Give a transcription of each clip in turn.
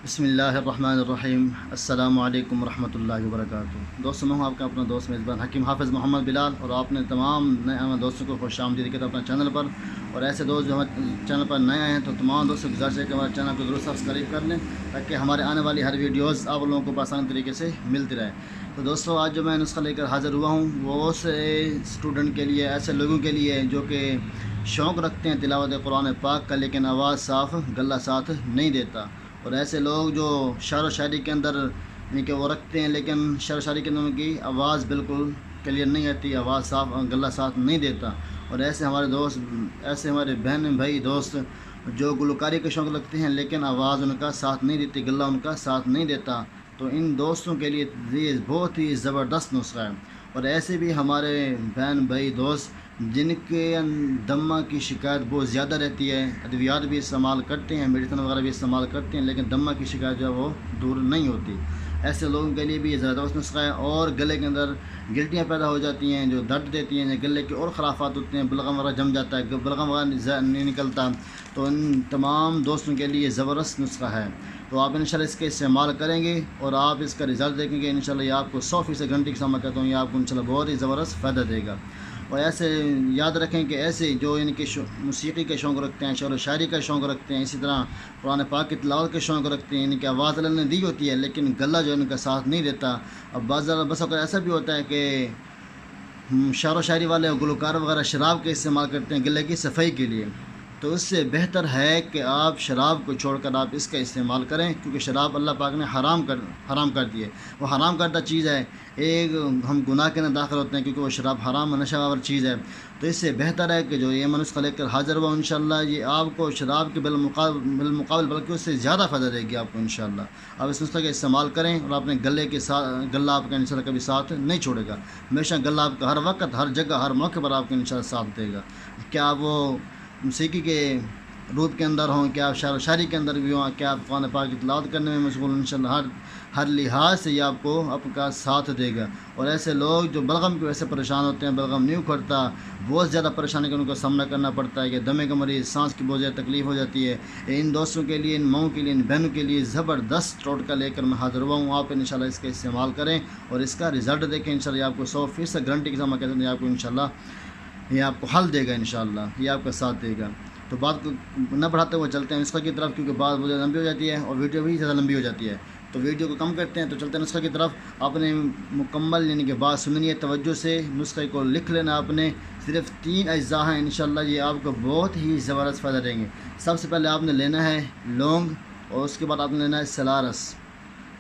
بسم اللہ الرحمن الرحیم۔ السلام علیکم ورحمۃ اللہ وبرکاتہ۔ دوستوں، میں ہوں آپ کا اپنا دوست میزبان حکیم حافظ محمد بلال، اور آپ نے تمام نئے دوستوں کو خوش آمدید کیا اپنا چینل پر۔ اور ایسے دوست جو ہمارے چینل پر نئے آئے ہیں تو تمام دوستوں کی گزارش ہے کہ ہمارے چینل کو ضرور سبسکرائب کر لیں تاکہ ہمارے آنے والی ہر ویڈیوز آپ لوگوں کو آسان طریقے سے ملتی رہے۔ تو دوستوں، آج جو میں نسخہ لے کر حاضر ہوا ہوں وہ اسٹوڈنٹ کے لیے، ایسے لوگوں کے لیے جو کہ شوق رکھتے ہیں تلاوت قرآن پاک کا لیکن آواز صاف گلہ ساتھ نہیں دیتا، اور ایسے لوگ جو شعر و شاعری کے اندر یعنی کہ وہ رکھتے ہیں لیکن شعر و شاعری کے اندر ان کی آواز بالکل کلیئر نہیں آتی، آواز صاف گلہ ساتھ نہیں دیتا۔ اور ایسے ہمارے دوست، ایسے ہمارے بہن بھائی دوست جو گلوکاری کا شوق رکھتے ہیں لیکن آواز ان کا ساتھ نہیں دیتی، گلہ ان کا ساتھ نہیں دیتا، تو ان دوستوں کے لیے یہ بہت ہی زبردست نسخہ ہے۔ اور ایسے بھی ہمارے بہن بھائی دوست جن کے دمہ کی شکایت بہت زیادہ رہتی ہے، ادویات بھی استعمال کرتے ہیں، میڈیسن وغیرہ بھی استعمال کرتے ہیں لیکن دمہ کی شکایت جو ہے وہ دور نہیں ہوتی، ایسے لوگوں کے لیے بھی یہ زبردست نسخہ ہے۔ اور گلے کے اندر گلٹیاں پیدا ہو جاتی ہیں جو درد دیتی ہیں، گلے کے اور خرافات ہوتے ہیں، بلغم وغیرہ جم جاتا ہے، بلغم وغیرہ نہیں نکلتا، تو ان تمام دوستوں کے لیے یہ زبردست نسخہ ہے۔ تو آپ انشاءاللہ اس کے استعمال کریں گے اور آپ اس کا رزلٹ دیکھیں گے، انشاءاللہ یہ آپ کو 100% گارنٹی کے ساتھ میں کہتا ہوں، یہ آپ کو انشاءاللہ بہت ہی زبردست فائدہ دے گا۔ اور ایسے یاد رکھیں کہ ایسے جو ان کے موسیقی کا شوق رکھتے ہیں، شعر و شاعری کا شوق رکھتے ہیں، اسی طرح قرآن پاک کی تلاوت کا شوق رکھتے ہیں، ان کی آواز اللہ نے دی ہوتی ہے لیکن گلہ جو ان کا ساتھ نہیں دیتا۔ اب بس اوقات ایسا بھی ہوتا ہے کہ شعر و شاعری والے گلوکار وغیرہ شراب کا استعمال کرتے ہیں گلے کی صفائی کے لیے، تو اس سے بہتر ہے کہ آپ شراب کو چھوڑ کر آپ اس کا استعمال کریں، کیونکہ شراب اللہ پاک نے حرام کر دی ہے، وہ حرام کردہ چیز ہے، ایک ہم گناہ کے اندر داخل ہوتے ہیں کیونکہ وہ شراب حرام و نشہ آور چیز ہے۔ تو اس سے بہتر ہے کہ جو یہ نسخہ لے کر حاضر ہوا انشاءاللہ یہ آپ کو شراب کے بالمقابل بلکہ اس سے زیادہ فائدہ دے گی آپ کو انشاءاللہ۔ آپ اس نسخے کا استعمال کریں اور اپنے گلے کے ساتھ گلہ آپ کا انشاءاللہ کبھی ساتھ نہیں چھوڑے گا، ہمیشہ گلہ آپ کا ہر وقت ہر جگہ ہر موقع پر آپ کو انشاءاللہ ساتھ دے گا، کیا وہ موسیقی کے روپ کے اندر ہوں، کیا آپ شعر و شاعری کے اندر بھی ہوں، کیا آپ قرآن پاک کی تلاوت کرنے میں مشغول، انشاءاللہ ہر لحاظ سے یہ آپ کو آپ کا ساتھ دے گا۔ اور ایسے لوگ جو بلغم کی وجہ سے پریشان ہوتے ہیں، بلغم نہیں اکھڑتا، بہت زیادہ پریشانی کا ان کو سامنا کرنا پڑتا ہے کہ دمے کا مریض، سانس کی بہت زیادہ تکلیف ہو جاتی ہے، ان دوستوں کے لیے، ان ماؤں کے لیے، ان بہنوں کے لیے زبردست ٹوٹکا لے کر میں حاضر ہوا ہوں۔ آپ انشاءاللہ اس کا استعمال کریں اور اس کا رزلٹ دیکھیں، انشاءاللہ یہ آپ کو 100% گارنٹی کے ساتھ میں کہتا ہوں، یہ آپ کو انشاءاللہ یہ آپ کو حل دے گا، انشاءاللہ یہ آپ کا ساتھ دے گا۔ تو بات کو نہ بڑھاتے ہوئے چلتے ہیں نسخہ کی طرف، کیونکہ بات بہت زیادہ لمبی ہو جاتی ہے اور ویڈیو بھی زیادہ لمبی ہو جاتی ہے، تو ویڈیو کو کم کرتے ہیں، تو چلتے ہیں نسخہ کی طرف۔ آپ نے مکمل یعنی کہ بات سننی ہے توجہ سے، نسخے کو لکھ لینا آپ نے، صرف 3 اجزاء ہیں، انشاءاللہ یہ آپ کو بہت ہی زبردست فائدہ دیں گے۔ سب سے پہلے آپ نے لینا ہے لونگ، اور اس کے بعد آپ نے لینا ہے سلارس،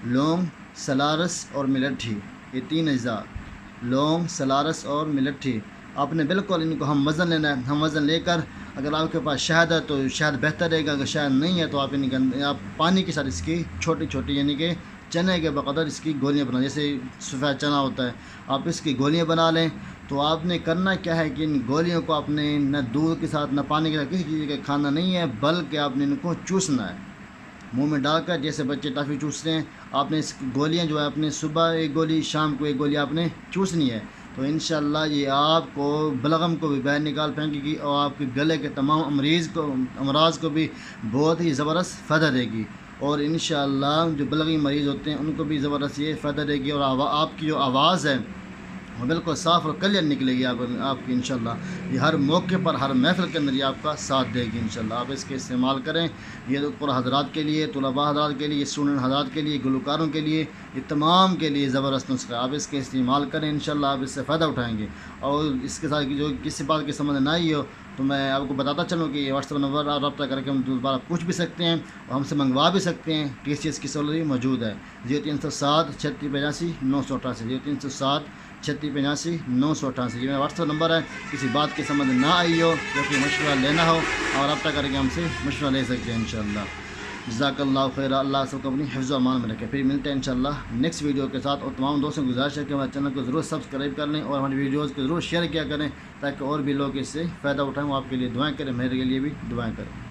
لونگ، سلارس اور ملٹھی، یہ 3 اجزاء، لونگ، سلارس اور ملٹھی۔ آپ نے بالکل ان کو ہم وزن لینا ہے، ہم وزن لے کر اگر آپ کے پاس شہد ہے تو شہد بہتر رہے گا، اگر شہد نہیں ہے تو آپ پانی کے ساتھ اس کی چھوٹی چھوٹی یعنی کہ چنے کے بقدر اس کی گولیاں بنا، جیسے سفید چنا ہوتا ہے، آپ اس کی گولیاں بنا لیں۔ تو آپ نے کرنا کیا ہے کہ ان گولیوں کو آپ نے نہ دودھ کے ساتھ نہ پانی کے ساتھ کسی چیز کا کھانا نہیں ہے، بلکہ آپ نے ان کو چوسنا ہے، منہ میں ڈال کر، جیسے بچے ٹافی چوستے ہیں، آپ نے اس گولیاں جو ہے اپنے صبح ایک گولی، شام کو ایک گولی آپ نے چوسنی ہے، تو انشاءاللہ یہ آپ کو بلغم کو بھی باہر نکال پھینکے گی اور آپ کے گلے کے تمام امراض کو بھی بہت ہی زبردست فائدہ دے گی، اور انشاءاللہ جو بلغمی مریض ہوتے ہیں ان کو بھی زبردست یہ فائدہ دے گی، اور آپ کی جو آواز ہے وہ بالکل صاف اور کلیئر نکلے گی آپ کی انشاءاللہ، یہ ہر موقع پر ہر محفل کے اندر یہ آپ کا ساتھ دے گی انشاءاللہ۔ آپ اس کے استعمال کریں، یہ دکتور حضرات کے لیے، طلباء حضرات کے لیے، اسٹوڈنٹ حضرات کے لیے، گلوکاروں کے لیے، یہ تمام کے لیے زبردست نسخہ، آپ اس کے استعمال کریں، انشاءاللہ آپ اس سے فائدہ اٹھائیں گے۔ اور اس کے ساتھ جو کسی بات کے سمجھ نہ آئی ہو تو میں آپ کو بتاتا چلوں کہ یہ واٹس ایپ نمبر آپ رابطہ کر کے ہم دوبارہ پوچھ بھی سکتے ہیں اور ہم سے منگوا بھی سکتے ہیں، TCS کی سہولت بھی موجود ہے۔ 0307 3685 988، 0307 3685 988، یہ میرا واٹس ایپ نمبر ہے۔ کسی بات کی سمجھ نہ آئی ہو جو کہ مشورہ لینا ہو اور رابطہ کر کے ہم سے مشورہ لے سکتے ہیں انشاءاللہ۔ جزاک اللہ خیر، اللہ سب کو اپنی حفظ و امان میں رکھے۔ پھر ملتے ہیں انشاءاللہ نیکسٹ ویڈیو کے ساتھ، اور تمام دوستوں کو گزارش ہے کہ ہمارے چینل کو ضرور سبسکرائب کر لیں اور ہماری ویڈیوز کو ضرور شیئر کیا کریں تاکہ اور بھی لوگ اس سے فائدہ اٹھائیں، وہ آپ کے لیے دعائیں کریں، میرے لیے بھی دعائیں کریں۔